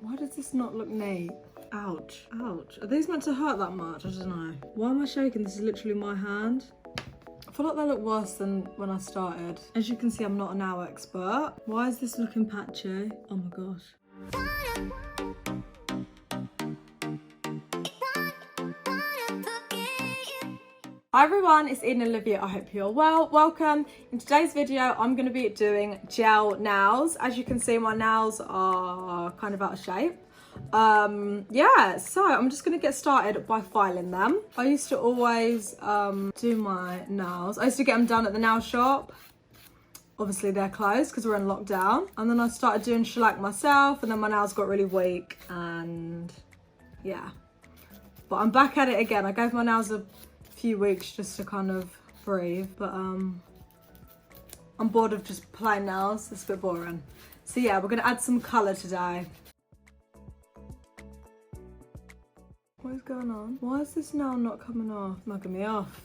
Why does this not look neat? Ouch, ouch. Are these meant to hurt that much? I don't know. Why am I shaking? This is literally my hand. I feel like they look worse than when I started. As you can see, I'm not a nail expert. Why is this looking patchy? Oh my gosh. Hi everyone, it's Eden-Olivia. I hope you're well. Welcome. In today's video, I'm going to be doing gel nails. As you can see, my nails are kind of out of shape. Yeah, so I'm just going to get started by filing them. I used to always do my nails. I used to get them done at the nail shop. Obviously they're closed because we're in lockdown. And then I started doing shellac myself, and then my nails got really weak, and yeah. But I'm back at it again. I gave my nails a few weeks just to kind of breathe, but I'm bored of just plain nails. It's a bit boring. So yeah, we're gonna add some colour today. What is going on? Why is this nail not coming off? Mugging me off.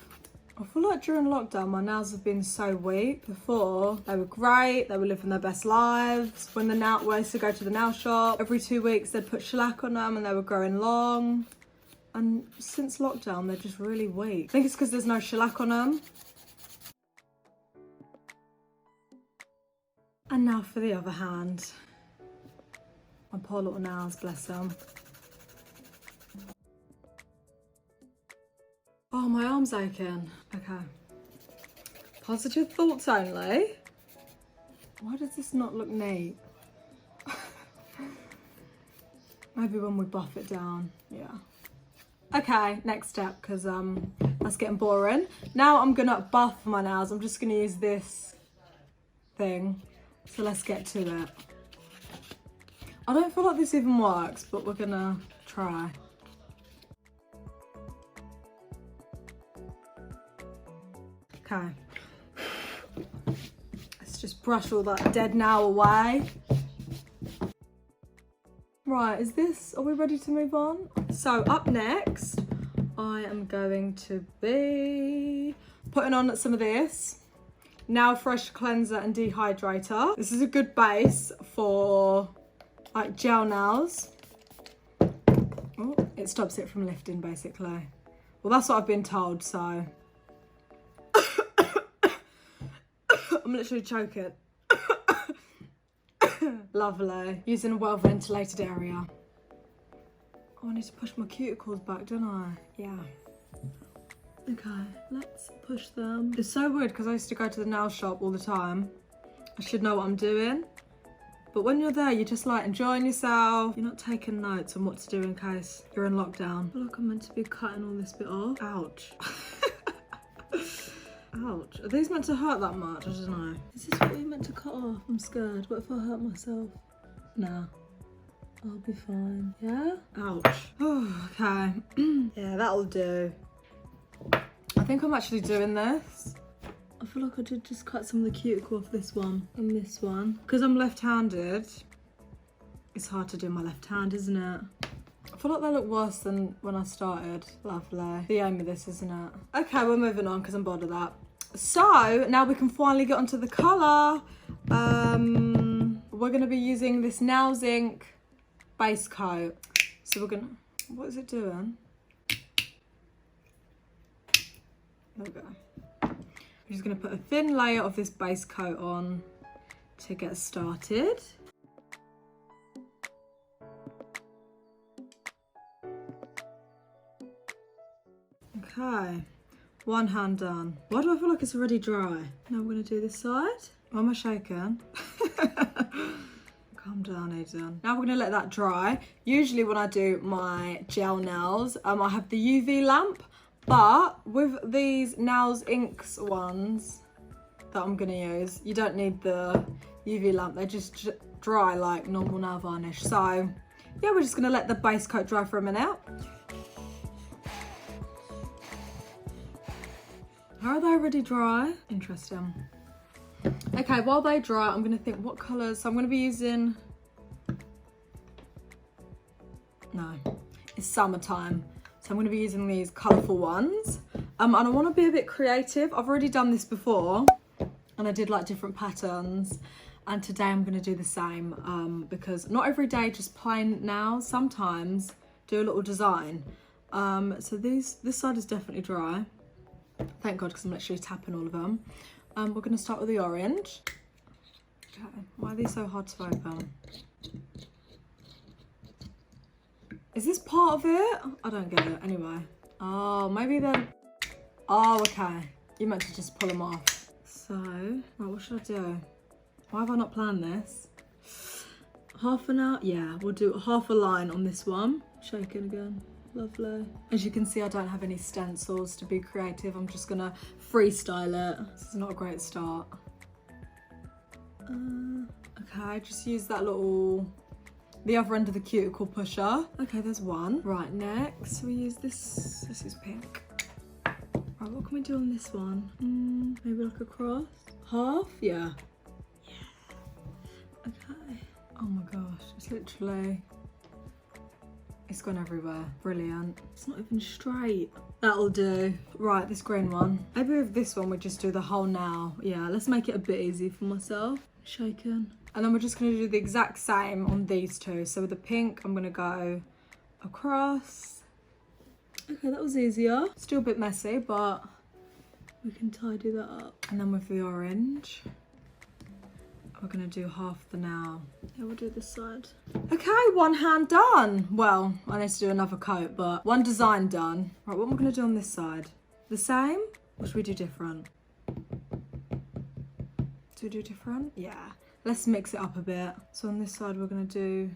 I feel like during lockdown my nails have been so weak. Before they were great, they were living their best lives. When I used to go to the nail shop, every 2 weeks they'd put shellac on them and they were growing long. And since lockdown, they're just really weak. I think it's because there's no shellac on them. And now for the other hand. My poor little nails, bless them. Oh, my arm's aching. Okay. Positive thoughts only. Why does this not look neat? Maybe when we buff it down, yeah. Okay, next step, because that's getting boring. Now I'm gonna buff my nails. I'm just gonna use this thing. So let's get to it. I don't feel like this even works, but we're gonna try. Okay. Let's just brush all that dead nail away. Right, are we ready to move on? So up next, I am going to be putting on some of this Now Fresh Cleanser and Dehydrator. This is a good base for like gel nails. Oh, it stops it from lifting basically. Well, that's what I've been told, so. I'm literally choking. Lovely. Using a well-ventilated area. Oh, I need to push my cuticles back, don't I? Yeah. Okay, let's push them. It's so weird because I used to go to the nail shop all the time. I should know what I'm doing. But when you're there, you're just like enjoying yourself. You're not taking notes on what to do in case you're in lockdown. I feel like I'm meant to be cutting all this bit off. Ouch. Ouch. Are these meant to hurt that much? I don't know. Is this what you're meant to cut off? I'm scared. What if I hurt myself? Nah. I'll be fine. Yeah? Ouch. Oh, okay. Yeah, that'll do. I think I'm actually doing this. I feel like I did just cut some of the cuticle off this one and this one. Because I'm left-handed, it's hard to do my left hand, isn't it? I feel like they look worse than when I started. Lovely. The aim of this, isn't it? Okay, we're moving on because I'm bored of that. So now we can finally get onto the colour. We're going to be using this Nails Ink base coat. So we're going to... What is it doing? There we go. I'm just going to put a thin layer of this base coat on to get started. Okay, one hand done. Why do I feel like it's already dry? Now we're going to do this side. Why am I shaking? Calm down, Eden. Now we're going to let that dry. Usually when I do my gel nails, I have the UV lamp. But with these Nails Inks ones that I'm going to use, you don't need the UV lamp. They just dry like normal nail varnish. So yeah, we're just going to let the base coat dry for a minute. How are they already dry? Interesting. Okay, while they dry, I'm going to think what colours. So I'm going to be using... No, it's summertime. So I'm going to be using these colourful ones. And I want to be a bit creative. I've already done this before. And I did like different patterns. And today I'm going to do the same because not every day just plain nails. Sometimes do a little design. So this side is definitely dry. Thank God, because I'm literally tapping all of them. We're going to start with the orange. Okay, why are these so hard to open? Is this part of it? I don't get it. Anyway. Oh, maybe then. Oh, okay. You meant to just pull them off. So, right, what should I do? Why have I not planned this? Half an hour? Yeah, we'll do half a line on this one. Shaking again. Lovely. As you can see, I don't have any stencils to be creative. I'm just gonna freestyle it. This is not a great start. Okay, just use that the other end of the cuticle pusher. Okay, there's one. Right, next we use this. This is pink. Right, what can we do on this one? Maybe like a cross? Half? Yeah. Okay. Oh my gosh, it's literally, it's gone everywhere. Brilliant. It's not even straight. That'll do. Right, this green one. Maybe with this one we just do the whole nail. Yeah, let's make it a bit easy for myself. Shaken. And then we're just gonna do the exact same on these two. So with the pink, I'm gonna go across. Okay, that was easier. Still a bit messy, but we can tidy that up. And then with the orange, we're gonna do half the nail. Yeah, we'll do this side. Okay, one hand done. Well, I need to do another coat, but one design done. Right, what am I gonna do on this side? The same? Or should we do different? Do we do different? Yeah. Let's mix it up a bit. So on this side, we're gonna do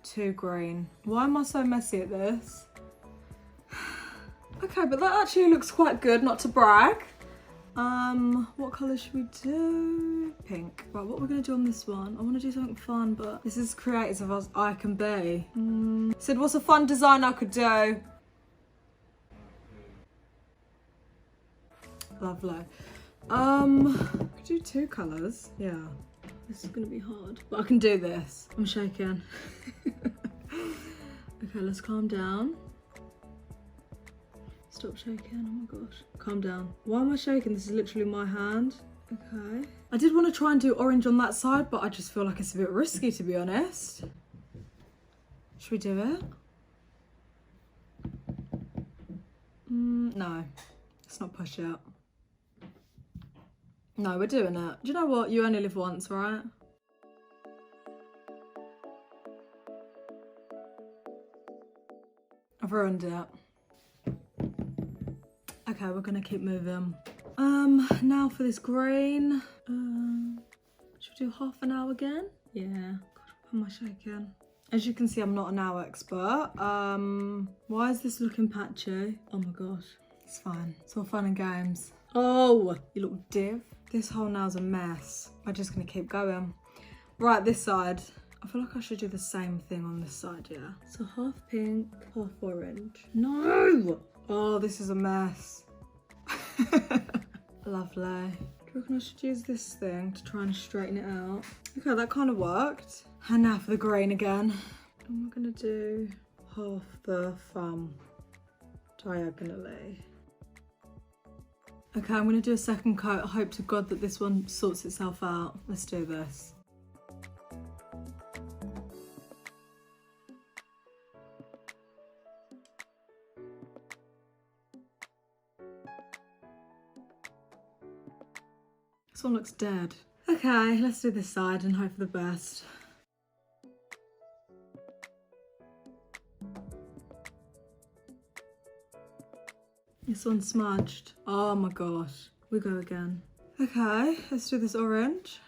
2 green. Why am I so messy at this? Okay, but that actually looks quite good, not to brag. What colour should we do? Pink. Right, what we're gonna do on this one? I wanna do something fun, but this is as creative as I can be. Said, what's a fun design I could do? Lovely. Could do 2 colours. Yeah. This is gonna be hard, but I can do this. I'm shaking. Okay, let's calm down. Stop shaking, oh my gosh. Calm down. Why am I shaking? This is literally my hand. Okay. I did want to try and do orange on that side, but I just feel like it's a bit risky, to be honest. Should we do it? No. Let's not push it. No, we're doing it. Do you know what? You only live once, right? I've ruined it. Okay, we're gonna keep moving. Now for this green. Should we do half an hour again? Yeah. God, why am I shaking? As you can see, I'm not a nail expert. Why is this looking patchy? Oh my gosh. It's fine. It's all fun and games. Oh, you little div. This whole nail's a mess. I'm just gonna keep going. Right, this side. I feel like I should do the same thing on this side, yeah. So half pink, half orange. No! Oh, this is a mess. Lovely. Do you reckon I should use this thing to try and straighten it out? Okay, that kind of worked. And now for the green again. And we're gonna do half the thumb diagonally. Okay, I'm gonna do a second coat. I hope to God that this one sorts itself out. Let's do this. This one looks dead. Okay, let's do this side and hope for the best. This one's smudged. Oh my gosh. We go again. Okay, let's do this orange.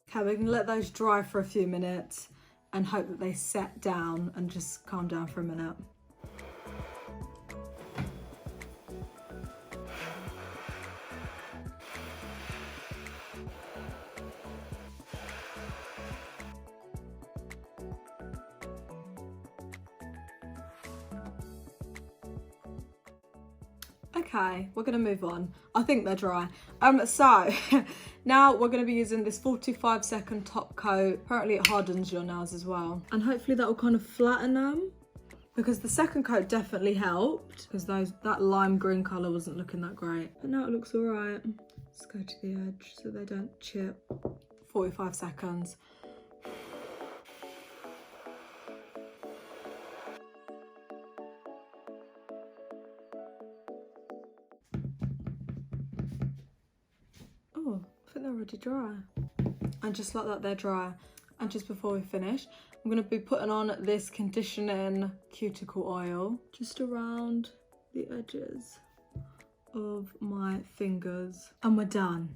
Okay, we're gonna let those dry for a few minutes and hope that they set down and just calm down for a minute. Okay, we're gonna move on. I think they're dry. So now we're gonna be using this 45-second top coat. Apparently it hardens your nails as well. And hopefully that will kind of flatten them. because the second coat definitely helped because that lime green colour wasn't looking that great. But now it looks all right. Let's go to the edge so they don't chip. 45 seconds. Oh, I think they're already dry. And just like that, they're dry. And just before we finish, I'm going to be putting on this conditioning cuticle oil just around the edges of my fingers. And we're done.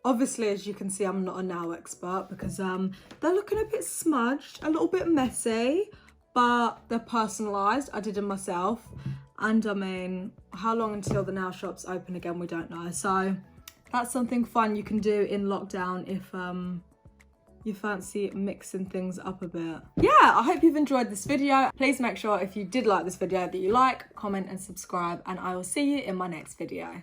Obviously, as you can see, I'm not a nail expert because they're looking a bit smudged, a little bit messy, but they're personalised. I did them myself. And I mean, how long until the nail shop's open again, we don't know. So that's something fun you can do in lockdown if you fancy mixing things up a bit. Yeah, I hope you've enjoyed this video. Please make sure if you did like this video that you like, comment and subscribe, and I will see you in my next video.